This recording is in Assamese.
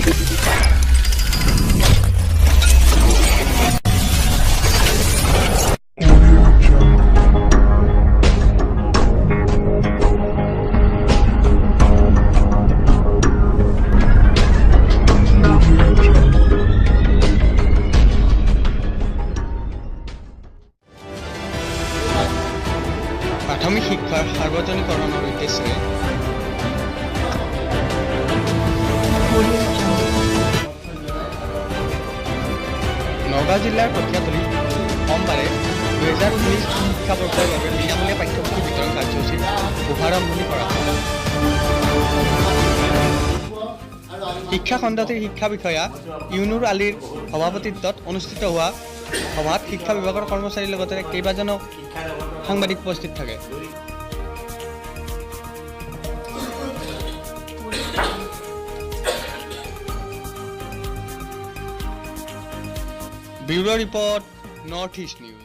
প্ৰাথমিক শিক্ষাৰ সাৰ্বজনীকৰণৰ উদ্দেশ্যে নগাঁও জিলাৰ কঠীয়াতলীত সোমবাৰে 2019 শিক্ষাবৰ্ষৰ বাবে বিনামূলীয়া পাঠ্যপুথি বিতৰণ কাৰ্যসূচীৰ শুভাৰম্ভণি কৰা হয়। শিক্ষা খণ্ডটিৰ শিক্ষা বিষয়া ইউনুৰ আলীৰ সভাপতিত্বত অনুষ্ঠিত হোৱা সভাত শিক্ষা বিভাগৰ কৰ্মচাৰীৰ লগতে কেইবাজনো সাংবাদিক উপস্থিত থাকে। Bureau report, north east news.